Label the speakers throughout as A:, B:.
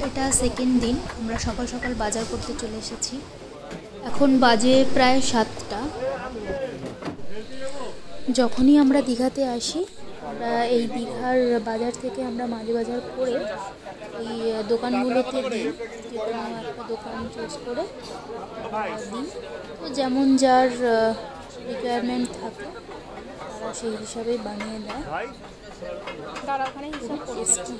A: এটা সেকেন্ড দিন, আমরা সকাল সকাল বাজার করতে চলে এসেছি। এখন বাজে প্রায় 7টা। যখনই আমরা দীঘাতে আসি, আমরা এই দীঘার বাজার থেকে আমরা মাছ বাজার করে এই দোকানগুলোতে দিই, যে কোনো একটা দোকান চুজ করে দিই। তো যেমন যার রিকোয়ারমেন্ট থাকে তারা সেই হিসাবে বানিয়ে দেয়। তারা ওখানে হিসাব টেস্টি।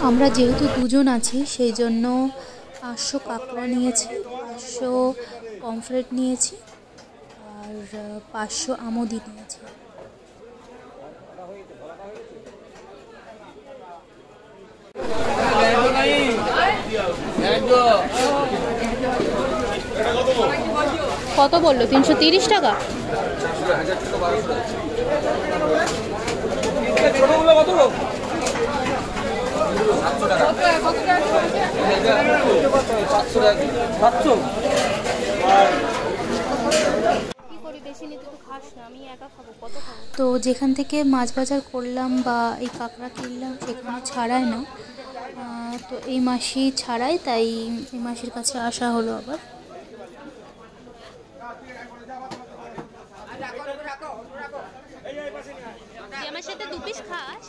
A: আমরা যেহেতু দুজন আছি সেই জন্য 500 কাঁকড়া নিয়েছি, 500 পমফ্রেট নিয়েছি আর 500 আমোদি নিয়েছি। কত বললো? 330 টাকা। তো যেখান থেকে মাছ বাজার করলাম বা এই কাঁকড়া কিনলাম সেখানে ছাড়ায় না, তো এই মাসি ছাড়াই, তাই এই মাসির কাছে আসা হলো আবার। আমার সাথে 2 পিস খাস।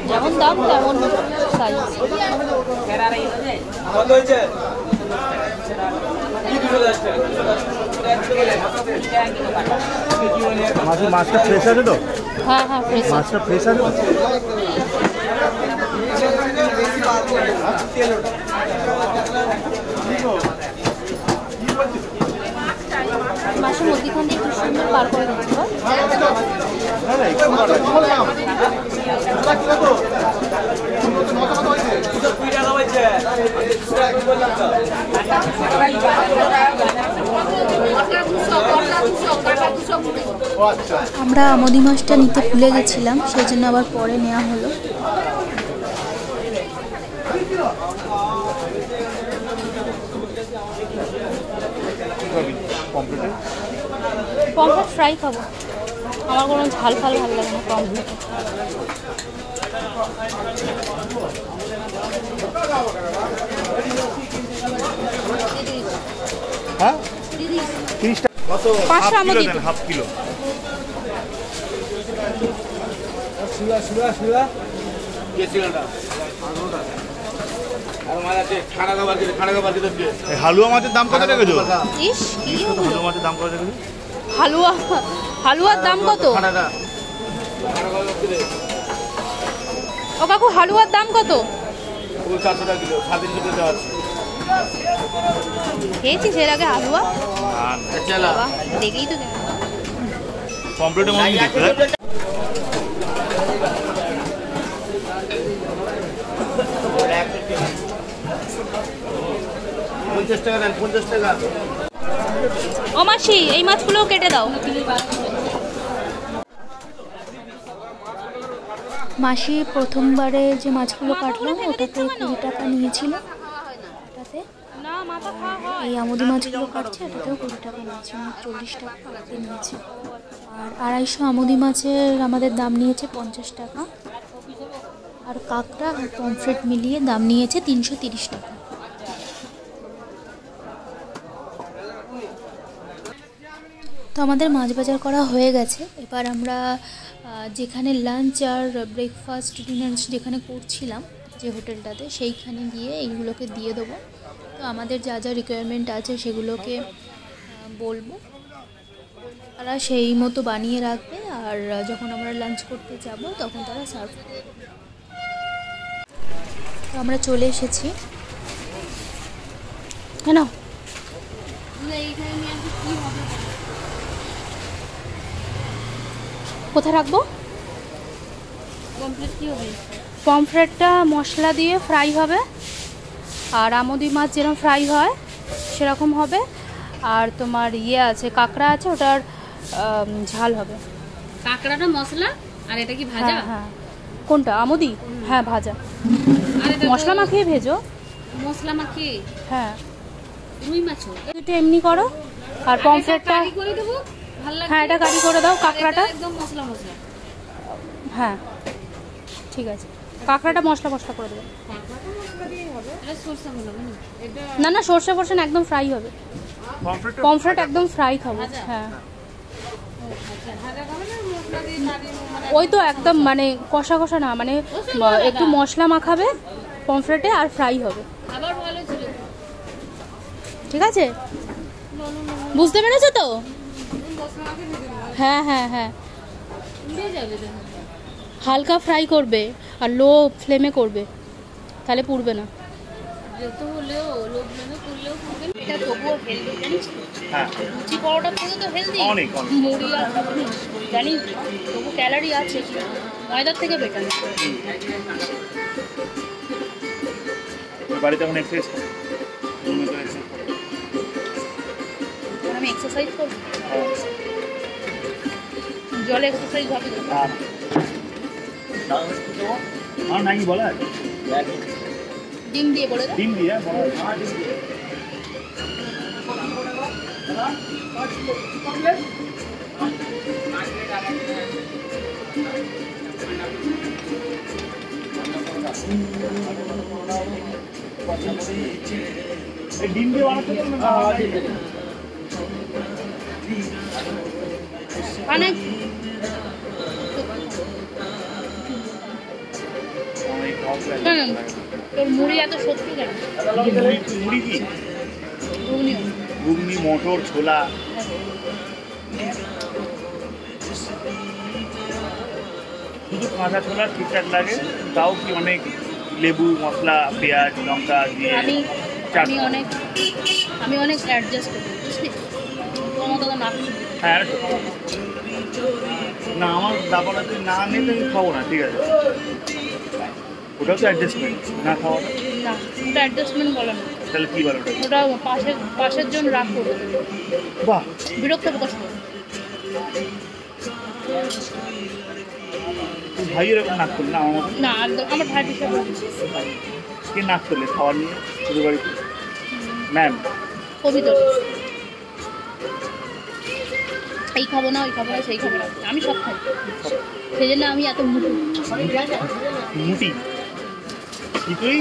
A: যেমন দাম তেমন সাইজ।
B: মাছটা ফ্রেশ আছে তো?
A: হ্যাঁ হ্যাঁ, ফ্রেশ।
B: মাছটা ফ্রেশ আছে।
A: মাছের মধ্যখান দিয়ে খুব সুন্দর বার করে দিচ্ছিল। আমরা আমোদি মাছটা নিতে ভুলে গেছিলাম, সেই জন্য আবার পরে নেওয়া হলো। পমফ্রেট ফ্রাই খাবো, আমার কোনো ঝাল ফাল ভালো লাগে না পমফ্রেট।
B: হ্যাঁ 30 টাকা।
A: 500 আমোদি,
B: হাফ কিলো। হালুয়া মাছের দাম কত রেখেছো? হালুয়া মাছের দাম কত রেখেছো?
A: হালুয়ার দাম কত? ও কাকু, হালুয়ার দাম কত?
B: 400 টাকা কিলো, 350 টাকা আছে।
A: খেয়েছিস এর আগে হালুয়া? দেখেই তো
B: কমপ্লিটের মধ্যে দেখতে হয়।
A: ও মাসি, এই মাছগুলো কেটে দাও। মাসি প্রথমবারে যে মাছগুলো কাটলাম ওটাতে 20 টাকা নিয়েছিল। ওটাতে এই আমোদি মাছগুলো কাটছে, এটাতেও 20 টাকা নিয়েছে, 40 টাকা নিয়েছে। আর 250 আমোদি মাছের আমাদের দাম নিয়েছে 50 টাকা। আর কাঁকড়া আর পমফ্রেট মিলিয়ে দাম নিয়েছে 330 টাকা। তো আমাদের মাছ বাজার করা হয়ে গেছে। এবার আমরা যেখানে লাঞ্চ আর ব্রেকফাস্ট ডিনার যেখানে করছিলাম যে হোটেলটাতে, সেইখানে গিয়ে এইগুলোকে দিয়ে দেবো। তো আমাদের যা যা রিকোয়ারমেন্ট আছে সেগুলোকে বলবো, তারা সেই মতো বানিয়ে রাখবে। আর যখন আমরা লাঞ্চ করতে যাব তখন তারা সার্ভ করবে। তো আমরা চলে এসেছি। হ্যাঁ, কোথায় রাখবো? পমফ্রেটটা মশলা দিয়ে ফ্রাই হবে, আর আমুদি মাছ যেরকম ফ্রাই হয় সেরকম হবে। আর তোমার ইয়ে আছে, কাঁকড়া আছে, ওটার ঝাল হবে।
C: কাঁকড়াটা মশলা আর এটা কি ভাজা?
A: হ্যাঁ। কোনটা? আমুদি? হ্যাঁ ভাজা। মশলা মাখিয়ে ভেজো।
C: মশলা মাখিয়ে?
A: হ্যাঁ।
C: রুই মাছও
A: এটা এমনি করো, আর পমফ্রেটটা
C: করে দেবো। ভালো লাগে।
A: হ্যাঁ, এটা কারি করে দাও। কাঁকড়াটা
C: একদম মশলা মশলা।
A: হ্যাঁ ঠিক আছে, কাঁকড়াটা মশলা মশলা করে দেবে।
C: এটা সরষে ভালো না?
A: না না, সর্ষে ফর্ষে না, একদম ফ্রাই হবে। পমফ্রেট একদম ফ্রাই খাবো। হ্যাঁ ওই তো একদম মানে কষা কষা না, মানে একটু মশলা মাখাবে পমফ্রেটে আর ফ্রাই হবে।
C: আবার ভালো ছিল।
A: ঠিক আছে, বুঝতে পেরেছো তো? হ্যাঁ হ্যাঁ হ্যাঁ, হালকা ফ্রাই করবে আর লো ফ্লেমে করবে, তাহলে পুড়বে না।
C: যত হলেও লোক মানে করলেও করবেন, এটা তবুও হেলদি জানিস?
B: হ্যাঁ
C: লুচি পরোটার থেকে তো হেলদি।
B: অনেক
C: মুড়ি আর জানিস তবু ক্যালারি আছে, ময়দার থেকে বেটার।
B: বাড়িতে এখন এক্সারসাইজ করো?
C: আমি এক্সারসাইজ করবো? জলে এক্সারসাইজ হবে না?
B: আমার নাকি বলা
C: ডিম দিয়ে বলে দাও।
B: ডিম দিয়ে বলা ডিম দিয়ে বানাতে
C: মানে তোর মুড়ি এত সত্যি কেন?
B: মুড়ি কি?
C: ঘুগনি।
B: ঘুগনি, মটর, ছোলা। শুধু কাঁচা ছোলা ঠিকঠাক লাগে, তাও কি অনেক লেবু, মশলা, পেঁয়াজ, লঙ্কা দিয়ে
C: আমি অনেক অ্যাডজাস্ট করি, বুঝলি? তোর মতো তো না।
B: হ্যাঁ না, আমার দাবাটাতে না নিলে আমি খাবো না, ঠিক আছে? ওটাও তো অ্যাডজাস্টমেন্ট, না খাওয়াটা?
C: না, ওটা অ্যাডজাস্টমেন্ট বলে না।
B: তাহলে কী বলো?
C: ওটা পাশের জন রাগ করবে,
B: বাহ,
C: বিরক্ত প্রকাশ করবে।
B: ভাই এরকম নাক করলে না আমার মতো?
C: না একদম, আমার ভাই হিসাবে
B: কে নাক করলে খাওয়ার নিয়ে শুরু বাড়িতে? ম্যাম
C: কবিতা এই খাবো না, ওই খাবো না, সেই খাবো না, আমি সব খাই। সেই জন্য আমি এত মুটি।
B: তুই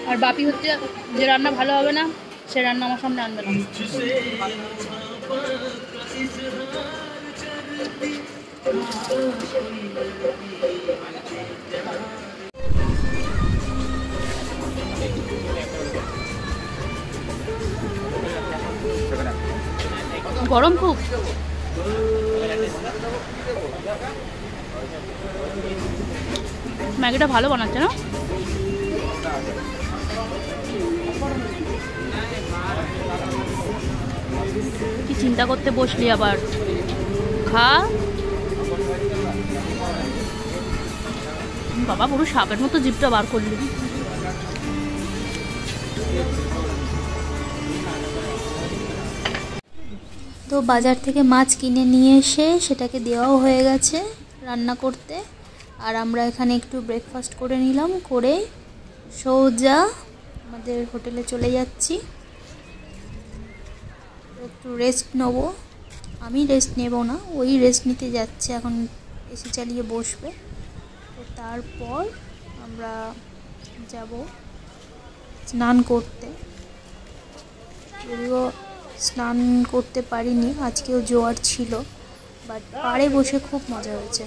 C: আর বাপি হচ্ছে যে রান্না ভালো হবে না সে রান্না আমার সামনে আনবে না। গরম খুব। ম্যাগিটা ভালো বানাচ্ছে না? কি চিন্তা করতে বসলি আবার? খা বাবা, পুরো সাপের মতো জিভটা বার করলি।
A: তো বাজার থেকে মাছ কিনে নিয়ে এসে সেটাকে দেওয়াও হয়ে গেছে রান্না করতে। আর আমরা এখানে একটু ব্রেকফাস্ট করে নিলাম, করে সোজা আমাদের হোটেলে চলে যাচ্ছি। একটু রেস্ট নেব। আমি রেস্ট নেব না, ওই রেস্ট নিতে যাচ্ছে, এখন এসি চালিয়ে বসবে। তো তারপর আমরা যাব স্নান করতে। যদিও স্নান করতে পারিনি, আজকেও জোয়ার ছিল, বাট পাড়ে বসে খুব মজা হয়েছে।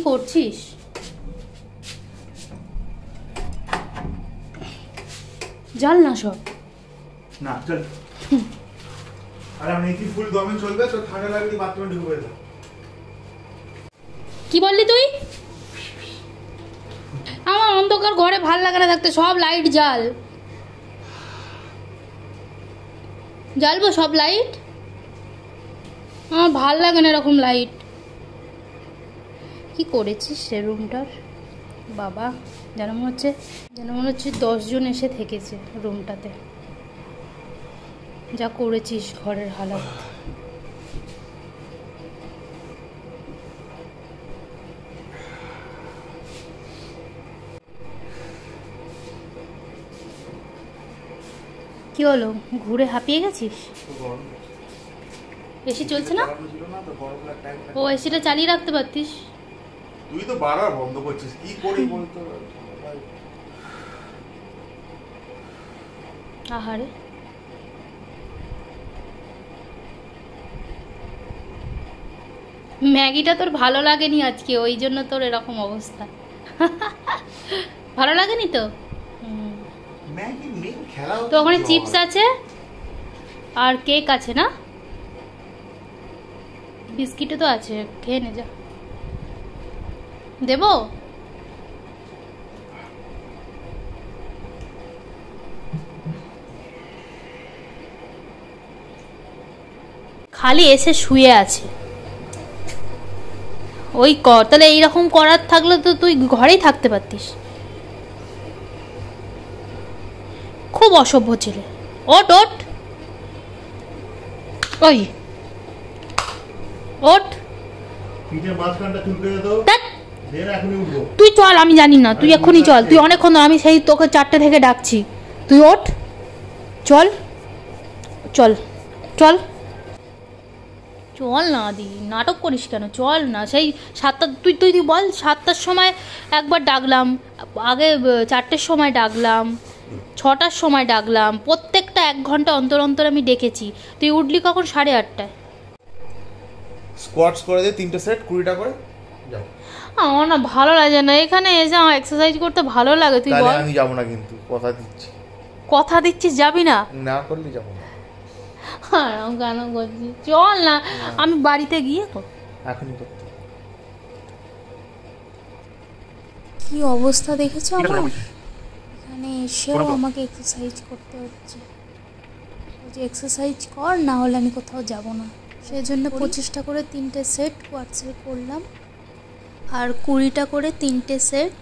C: করছিস? জাল না সব
D: না চল। আর আমি কি ফুল দমে চলবে তো ঠান্ডা লাগলে বাথরুমে ঢুকে যাবে।
C: কি বললি তুই? আমার অন্ধকার ঘরে ভাল লাগে না থাকতে, সব লাইট জ্বাল। জ্বালবো সব লাইট? আমার ভাল লাগে না এরকম লাইট। কি করেছিস সে রুমটার বাবা? যেন মনে হচ্ছে 10 জন এসে থেকেছে রুমটাতে। যা করেছিস ঘরের হালাত। কি হলো, ঘুরে হাঁপিয়ে গেছিস? এসি চলছে না? ও এসিটা চালিয়ে রাখতে পারতিস।
D: তুই তো বারবার বন্ধ করছিস, কি করি বলতো।
C: আহারে, ম্যাগিটা তোর ভালো লাগেনি আজকে, ওই জন্য তোর এরকম অবস্থা। ভালো লাগেনি তো?
D: ম্যাগি মেন খেলা
C: তো ওখানে চিপস আছে আর কেক আছে না? বিস্কিটও তো আছে, খেয়ে নে যা। দেবো? খালি এসে শুয়ে আছে। ওই কর তাহলে, এইরকম করার থাকলে তো তুই ঘরেই থাকতে পারতিস। খুব অসভ্য ছেলে। ওট ওট, ওই ওট।
D: পিঠের মাঝখানটা চুলকে দে তো। দেন এখনই উঠবো।
C: তুই চল, আমি জানি না, তুই এখনই চল। তুই অনেকক্ষণ, আমি সেই তোকে 4টে থেকে ডাকছি। তুই ওঠ, চল চল চল চল না দি, নাটক করিস কেন? চল না। সেই 7টা, তুই তুই তুই বল, 7টার সময় একবার ডাকলাম, আগে 4টের সময় ডাকলাম, 6টার সময় ডাকলাম, প্রত্যেকটা 1 ঘন্টা অন্তর অন্তর আমি ডেকেছি। তুই উঠলি কখন? 8:30টায়।
D: স্কোয়াটস করে দে 3টে সেট, 20টা করে যাও।
C: আমার না ভালো লাগে না, এখানে এসে আমার এক্সারসাইজ করতে ভালো লাগে। তুই বল।
D: আমি যাব না, কিন্তু কথা দিচ্ছি।
C: কথা দিচ্ছিস যাবি না?
D: না করলে যাব না।
C: আরাম কেন করছিস? চল না, আমি বাড়িতে গিয়ে
D: এখনই করতে।
A: কি অবস্থা দেখেছো আমার? এখানে এসেও আমাকে এক্সারসাইজ করতে হচ্ছে। যে এক্সারসাইজ কর, না হলে আমি কোথাও যাব না। সেজন্য 25টা করে 3টে সেট কোয়াডসের করলাম, আর 20টা করে 3টে সেট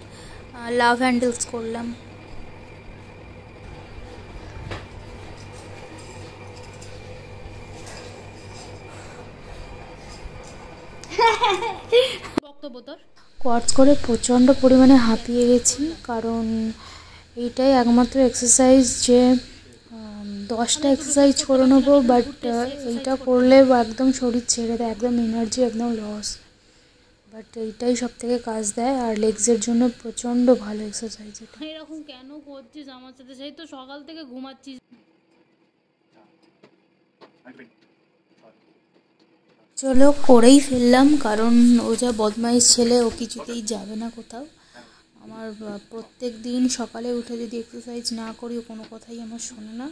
A: লাভ হ্যান্ডেলস করলাম।
C: বক্তব্য তোর।
A: কোয়াডস করে প্রচণ্ড পরিমাণে হাঁপিয়ে গেছি, কারণ এইটাই একমাত্র এক্সারসাইজ যে 10টা এক্সারসাইজ করে নেবো, বাট এইটা করলে একদম শরীর ছেড়ে দেয়, একদম এনার্জি একদম লস। বাট এইটাই সব থেকে কাজ দেয়, আর লেগসের জন্য প্রচণ্ড ভালো এক্সারসাইজ এটা।
C: এরকম কেন করছিস আমার সাথে? সেই তো সকাল থেকে ঘুমাচ্ছিস।
A: চলো করেই ফেললাম, কারণ ও যা বদমাইশ ছেলে, ও কিছুতেই যাবে না কোথাও। আমার প্রত্যেক দিন সকালে উঠে যদি এক্সারসাইজ না করি, ও কোনো কথাই আমার শোনে না,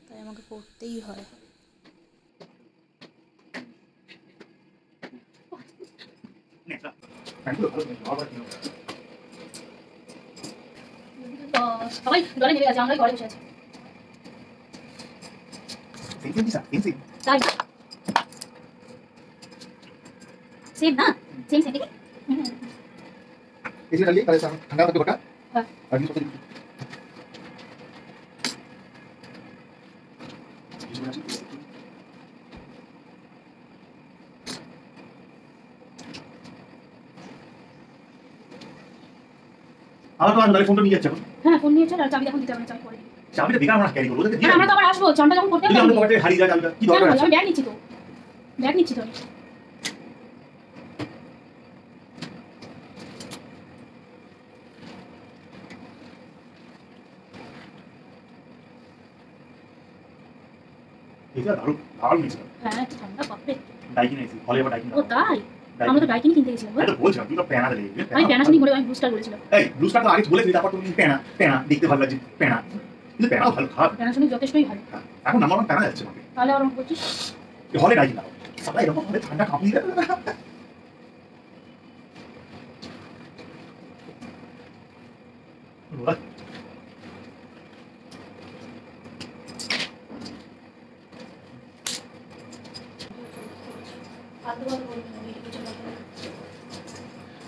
A: তাই আমাকে করতেই হয়।
C: সবাই জলে নেমে গেছে, আমরাই ঘরে বসে আছি। তাই সেম না? সেম সেম দেখি।
D: এসে ডালিয়ে তাহলে ঠান্ডা হবে গোটা।
C: হ্যাঁ।
D: আর কিছু করতে
B: আমার তো তাহলে ফোনটা নিয়ে যাচ্ছে এখন।
C: হ্যাঁ, ফোন নিয়ে চল, আর চাবি এখন দিতে হবে না, চাবি করে দিই।
B: চাবিটা বেকার আমরা ক্যারি করব, ওদেরকে দিয়ে
C: আমরা তো আবার আসবো, চানটা যখন করতে হবে।
B: যদি আমরা পকেটে হারিয়ে যায় চাবিটা কি দরকার আছে?
C: আমি ব্যাগ নিচ্ছি তো, ব্যাগ নিচ্ছি তো।
B: এটা দারুণ দারুণ নিয়েছিল।
C: হ্যাঁ, ঠান্ডা বাপরে।
B: ডাইকিন আইছি, হলে আবার ডাইকিন।
C: ও তাই? আমরা তো ডাইকিনি কিনতে গেছিলাম।
D: আমি তো বলছিলাম তুই তো প্যানা দিলি।
C: আমি প্যানাসোনিক ঘরে আমি বুস্টার বলেছিলাম।
D: এই ব্লুস্টার তো আগে বলেছিলি, তারপর তুমি প্যানা প্যানা দেখতে ভালো লাগছে প্যানা, কিন্তু প্যানাও ভালো খারাপ।
C: প্যানাসোনিক যথেষ্টই ভালো।
D: এখন নাম্বার 1 প্যানা যাচ্ছে আমাকে।
C: তাহলে আর বলছিস
D: হলে ডাইকি লাও সবাই এরকম হলে ঠান্ডা কাঁপিয়ে দেবে।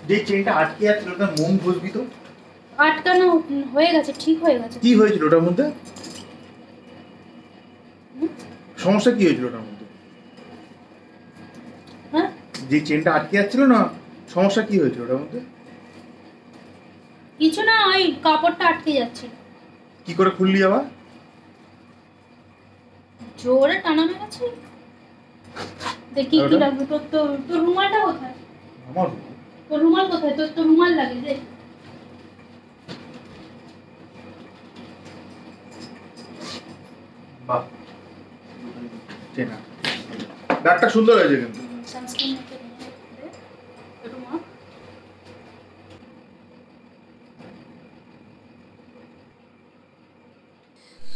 D: যে চেনটা আটকে আছে ওটা মোম ঘষবি তো।
C: আটকানো হয়ে গেছে, ঠিক হয়ে গেছে।
D: কি হয়েছিল ওটার মধ্যে? সমস্যা কি হয়েছিল ওটার মধ্যে?
C: হ্যাঁ,
D: যে চেনটা আটকে যাচ্ছিল না, সমস্যা কি হয়েছিল ওটার মধ্যে?
C: কিছু না, ওই কাপড়টা আটকে যাচ্ছে।
D: কি করে খুললি আবার?
C: জোরে টানানো গেছে। দেখি কি লাগবে তোর। তোর রুমালটা কোথায়?
D: আমার
C: তোর রুমাল কোথায়? তোর রুমাল লাগে যে।
D: বাহ, চেনা ডাকটা সুন্দর হয়েছে কিন্তু।
C: সানস্ক্রিন মেখে দে রুমাল।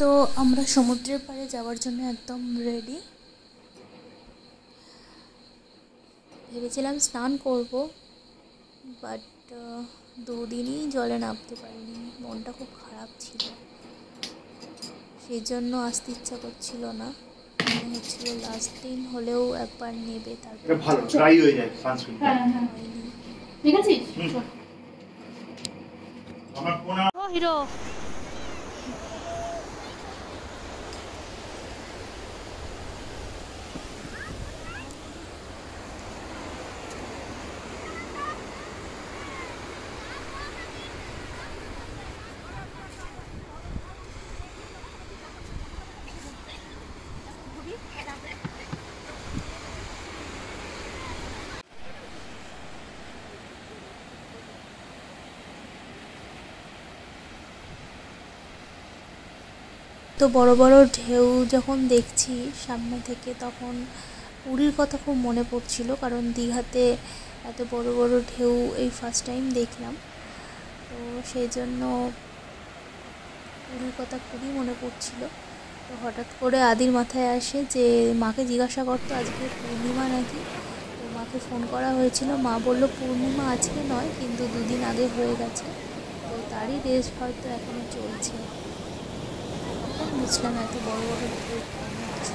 A: তো আমরা সমুদ্রের পাড়ে যাওয়ার জন্য একদম রেডি। ভেবেছিলাম স্নান করব, বাট দুদিনই জলে নামতে পারিনি, মনটা খুব খারাপ ছিল, সেই জন্য আসতে ইচ্ছা করছিল না। মনে হচ্ছিল লাস্ট দিন হলেও একবার নেবে, তারপর
D: ভালো ড্রাই হয়ে যায় সানস্ক্রিন।
C: হ্যাঁ হ্যাঁ, ঠিক আছে।
D: আমার কোন
C: ও হিরো,
A: তো বড় বড় ঢেউ যখন দেখছি সামনে থেকে, তখন পুরীর কথা খুব মনে পড়ছিল, কারণ দীঘাতে এত বড় বড় ঢেউ এই ফার্স্ট টাইম দেখলাম। তো সেই জন্য পুরীর কথা খুবই মনে পড়ছিল। তো হঠাৎ করে আদির মাথায় আসে যে মাকে জিজ্ঞাসা করতো আজকে পূর্ণিমা নাকি। তো মাকে ফোন করা হয়েছিল, মা বললো পূর্ণিমা আজকে নয়, কিন্তু দুদিন আগে হয়ে গেছে। তো তারই রেস হয়তো এখনও চলছে। তখন বুঝলাম এত বড় বড় ঢেউ কেন আসছে।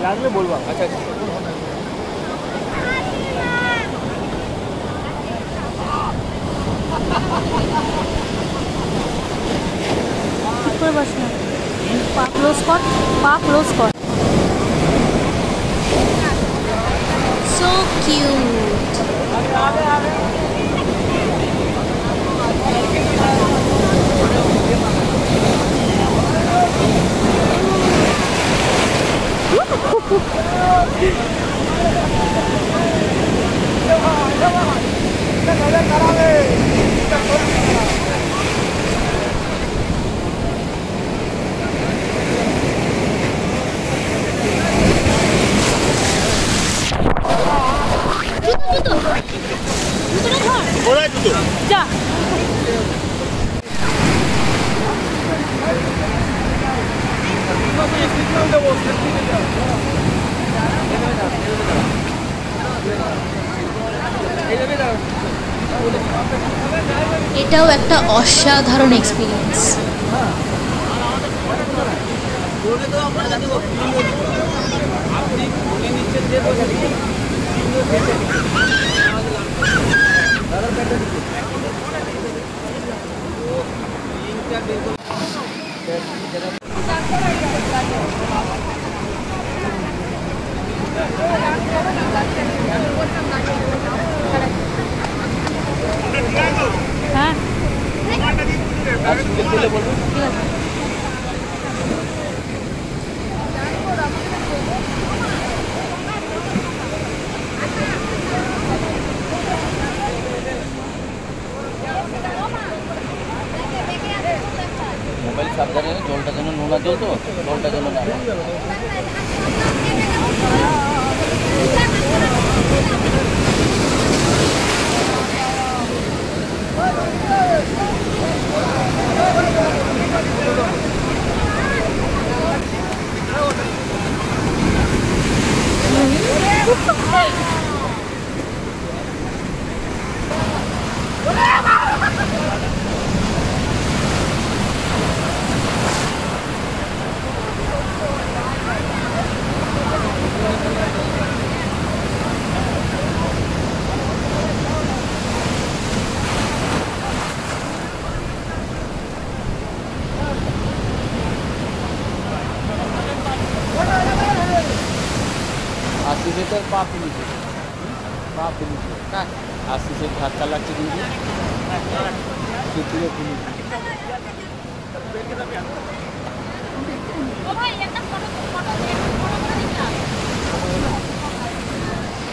B: লাগলে বলবা। আচ্ছা
C: ঠিক করে বস না, পা ক্লোজ কর, পা ক্লোজ কর।
A: So cute.
B: কোথায় জুতো?
C: যা
A: এটাও একটা অসাধারণ এক্সপিরিয়েন্স।
C: হ্যাঁ
E: নোনা জল তো জলটা জন্য না तो पाप नीचे आस्ते से धक्का लगছে কিন্তু সুতিরে খুলি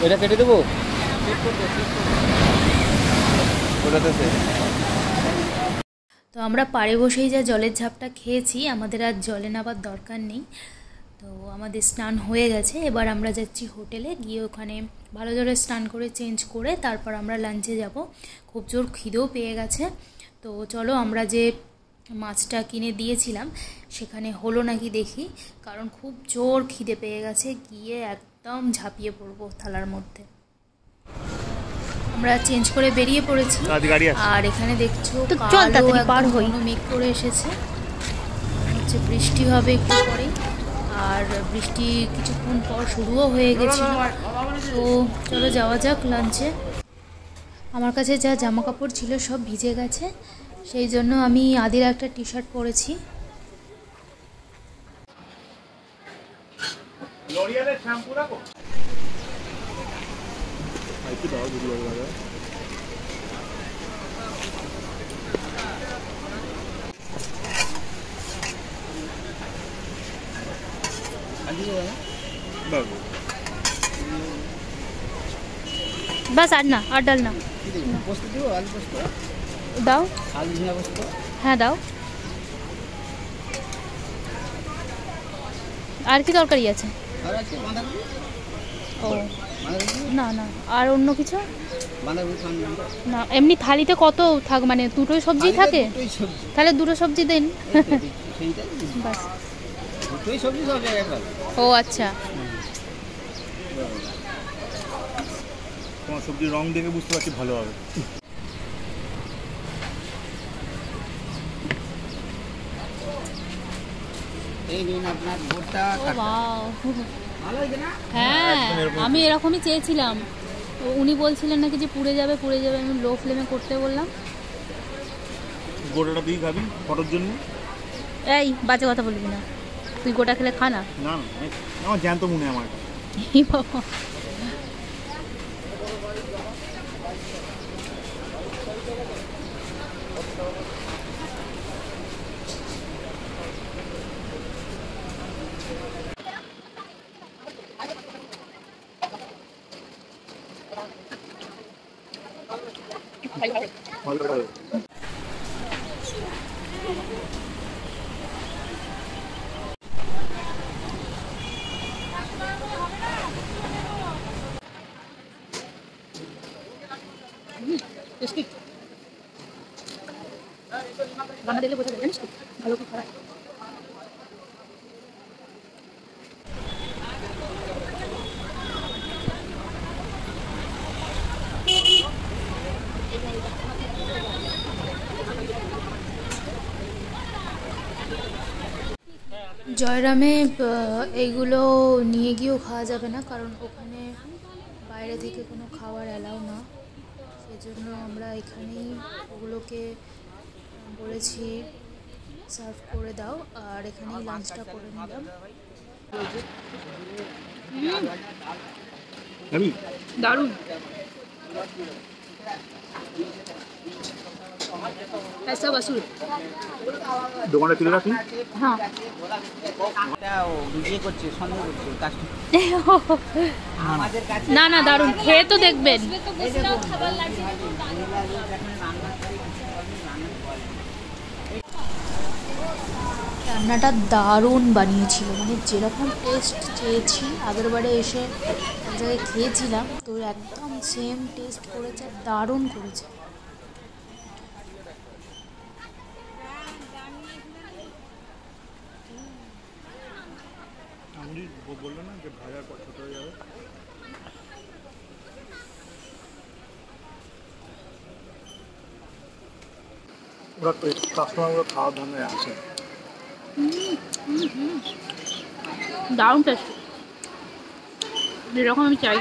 E: এটা কেটে দেবো
A: তো আমরা পাড়ে বসেই যা জলের ঝাপটা খেয়েছি, আমাদের আর জলে নামার দরকার নেই। তো আমাদের স্নান হয়ে গেছে, এবার আমরা যাচ্ছি হোটেলে, গিয়ে ওখানে ভালো জলে স্নান করে চেঞ্জ করে তারপর আমরা লাঞ্চে যাব। খুব জোর খিদেও পেয়ে গেছে। তো চলো আমরা যে মাছটা কিনে দিয়েছিলাম সেখানে হলো নাকি দেখি, কারণ খুব জোর খিদে পেয়ে গেছে, গিয়ে একদম ঝাঁপিয়ে পড়বো থালার মধ্যে। আমরা চেঞ্জ করে বেরিয়ে পড়েছি, আর এখানে দেখছো পার হই মেঘ করে এসেছে, হচ্ছে বৃষ্টি হবে একটু পরেই, আর বৃষ্টি কিছুক্ষণ পর শুরুও হয়ে গেছিল। তো চলো যাওয়া যাক লাঞ্চে। আমার কাছে যা জামা কাপড় ছিল সব ভিজে গেছে, সেই জন্য আমি আদির একটা টি শার্ট পরেছি।
C: बस आज ना और डालना दाओ हाँ दाओ আর কি তরকারি আছে? ও না না আর অন্য কিছু না, এমনি থালিতে কত থাক, মানে দুটোই সবজি থাকে, তাহলে দুটো সবজি দেন। বাস ও আচ্ছা,
D: তোমার সবজির রং দেখে বুঝতে পারছি ভালো হবে।
C: হ্যাঁ আমি এরকমই চেয়েছিলাম, উনি বলছিলেন নাকি যে পুড়ে যাবে পুড়ে যাবে, আমি লো ফ্লেমে করতে বললাম।
D: গোটাটা তুই খাবি ফটোর জন্য?
C: এই বাজে কথা বলবি না, তুই গোটা খেলে খা না।
D: না আমার জ্যান্ত মনে আমার।
C: বাবা রান্না দেখলে বোঝা যায়, জানিস তো ভালো কি খারাপ।
A: জয়রামে এইগুলো নিয়ে গিয়েও খাওয়া যাবে না, কারণ ওখানে বাইরে থেকে কোনো খাবার অ্যালাউ না, সেজন্য আমরা এখানেই ওগুলোকে বলেছি সার্ভ করে দাও, আর এখানেই লাঞ্চটা করে নিলাম।
C: দারুণ ऐसा वसूल
D: দোকানটা তুলে রাখি।
C: হ্যাঁ না না দারুণ, খেয়ে তো দেখবেন।
A: রান্নাটা দারুণ বানিয়েছিল, মানে যেরকম টেস্ট চেয়েছি আগের বারে এসে এক জায়গায় খেয়েছিলাম, তো একদম সেম টেস্ট করেছে, দারুণ করেছে।
D: বললো না যে ভাজার পর ছোট হয়ে যাবে। ওরা কাস্টমারগুলো খাওয়ার ধান্দায় আসে।
C: দারুণ টেস্ট, যেরকম আমি চাই।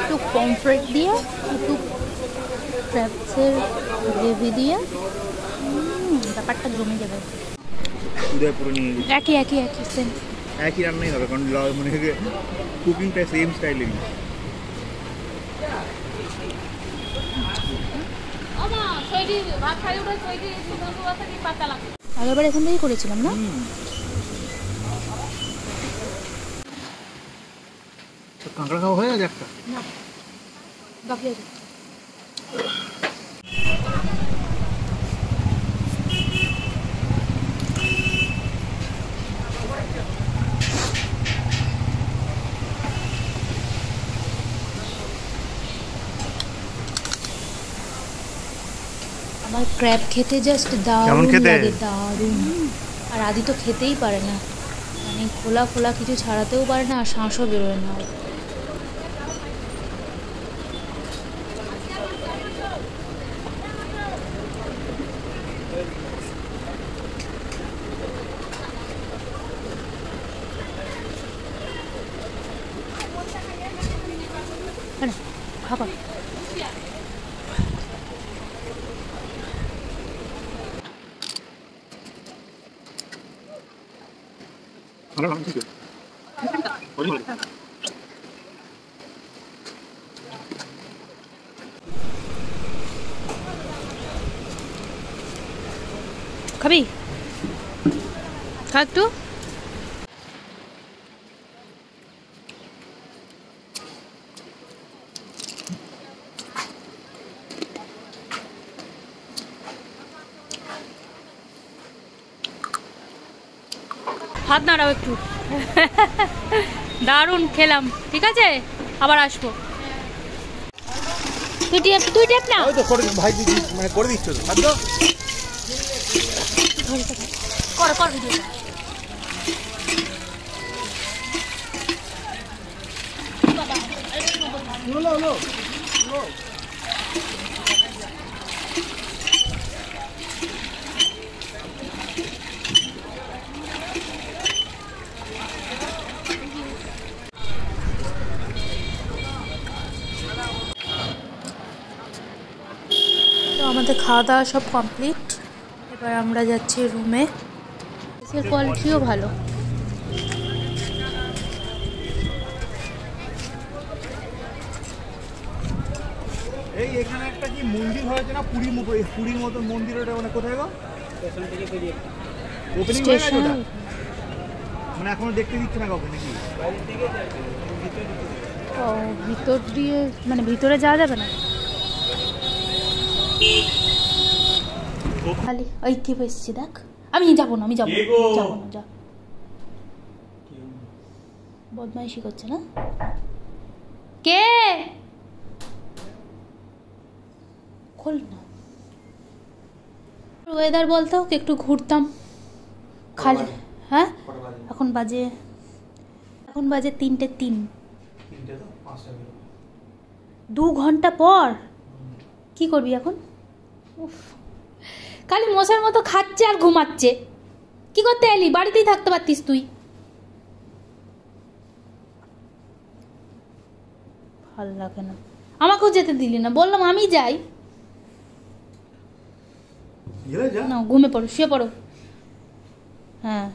C: একটু পমফ্রেট দিয়ে, একটু ক্র্যাবসের গ্রেভি দিয়ে, ব্যাপারটা জমে যাবে।
D: উদয়পুরে নিয়ে গেছি,
C: একই একই একই সেম।
D: একই রান্নাই হবে, কারণ মানে কুকিংটা সেম স্টাইলেরই।
A: আগেরবার এখান থেকেই করেছিলাম না?
D: কাঁকড়া খাওয়া হয়ে গেছে একটা।
A: না, বাকি আছে। আমার ক্র্যাব খেতে জাস্ট দারুণ লাগে, দারুণ। আর আদি তো খেতেই পারে না, মানে খোলা খোলা কিছু ছাড়াতেও পারে না, আর শ্বাসও বেরোয় না। খাবার
C: খাবি? খা একটু। হাত নাড়াও একটু। দারুণ খেলাম, ঠিক আছে, আবার আসবো। তুই ট্যাপ না।
D: ওই তো করে ভাই দিদি, মানে করে দিচ্ছ তো খাদ্য।
C: কর ভিডিও।
A: তো আমাদের খাওয়া দাওয়া সব কমপ্লিট, এবার আমরা যাচ্ছি রুমে। এর কোয়ালিটিও ভালো।
D: এই এখানে একটা কি মন্দির হয়েছে না, পুরীর মতো মন্দির, ওটা মানে কোথায় গো? ওপেনিং হয়ে গেছে ওটা? মানে এখনো দেখতে দিচ্ছে না কাউকে নাকি?
A: ও, ভিতর দিয়ে মানে ভিতরে যাওয়া যাবে না খালি? ওই কে এসছি দেখ। আমি যাবো না, যাবো না, যা। বদমাইশি করছে না?
C: কে?
A: খোল না। ওয়েদার বলতো একটু ঘুরতাম খালি। হ্যাঁ, এখন বাজে 3:03। 2 ঘন্টা পর কি করবি এখন? উফ, খালি মশার মতো খাচ্ছে আর ঘুমাচ্ছে। কি করতে এলি? বাড়িতেই থাকতে পারতিস তুই। ভালো লাগে না, আমাকেও যেতে দিলি না, বললাম আমি যাই না। ঘুমে পড়ো, শুয়ে পড়ো। হ্যাঁ,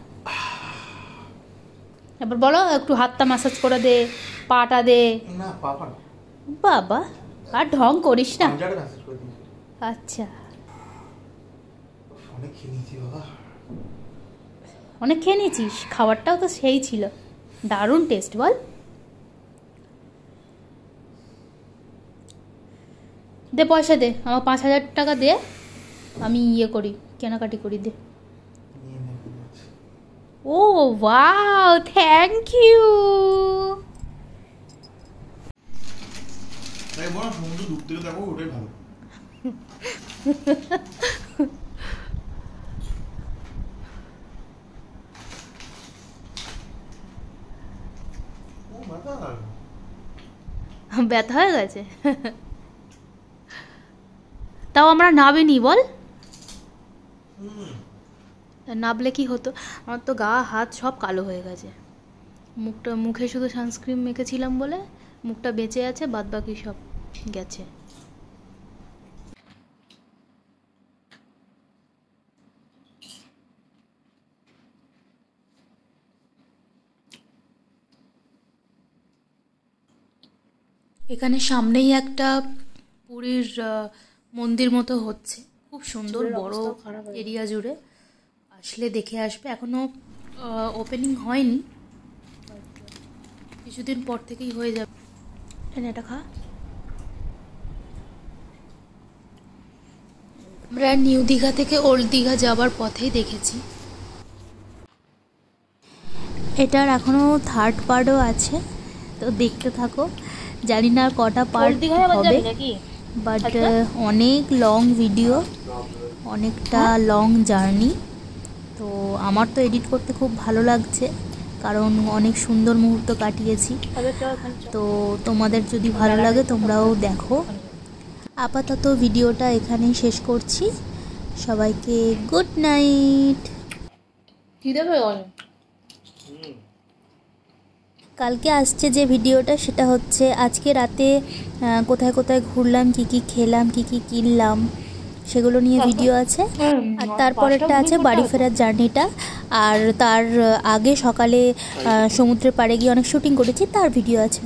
A: এবার বলো একটু হাতটা ম্যাসাজ করে দে, পাটা দে।
D: না পাপা না
A: বাবা, আর ঢং করিস না।
D: পাঞ্জাটা মেসেজ করে দিয়েছি।
A: আচ্ছা,
D: অনেক খেয়ে নিয়েছি বাবা।
A: অনেক খেয়ে নিয়েছিস? খাবারটাও তো সেই ছিল, দারুণ টেস্ট। বল
C: দে পয়সা দে, আমার 5,000 টাকা দে, আমি ইয়ে করি, কেনাকাটি করি, দে। ও ওয়াও, থ্যাংক ইউ।
D: তাই বলো, সমুদ্র দূর থেকে দেখো, ওটাই ভালো। ও মাথা
C: ব্যথা হয়ে গেছে। তাও আমরা নাবিনি বল, নাবলে কি হতো? আমার তো গা হাত সব কালো হয়ে গেছে। মুখে শুধু সানস্ক্রিন মেখেছিলাম বলে মুখটা বেঁচে আছে, বাদ বাকি সব গেছে। এখানে সামনেই একটা পুরীর মন্দির মতো হচ্ছে, খুব সুন্দর বড় এরিয়া জুড়ে, আসলে দেখে আসবে। এখনো ওপেনিং হয়নি, কিছুদিন পর থেকেই হয়ে যাবে। এটা খা। আমরা নিউ দীঘা থেকে ওল্ড দীঘা যাবার পথেই দেখেছি। এটার এখনো 3rd পার্টও আছে, তো দেখতে থাকো। জানি না আর কটা পার্ট হবে, বাট অনেক লং ভিডিও, অনেকটা লং জার্নি। তো আমার তো এডিট করতে খুব ভালো লাগছে, কারণ অনেক সুন্দর মুহূর্ত কাটিয়েছি। তো তোমাদের যদি ভালো লাগে তোমরাও দেখো। আপাতত ভিডিওটা এখানেই শেষ করছি। সবাইকে গুড নাইট। কালকে আসছে যে ভিডিওটা, সেটা হচ্ছে আজকে রাতে কোথায় কোথায় ঘুরলাম, কি কি খেলাম, কি কি কিনলাম, সেগুলো নিয়ে ভিডিও আছে। আর তারপরেরটা আছে বাড়ি ফেরার জার্নিটা, আর তার আগে সকালে সমুদ্রের পাড়ে গিয়ে অনেক শুটিং করেছি, তার ভিডিও আছে।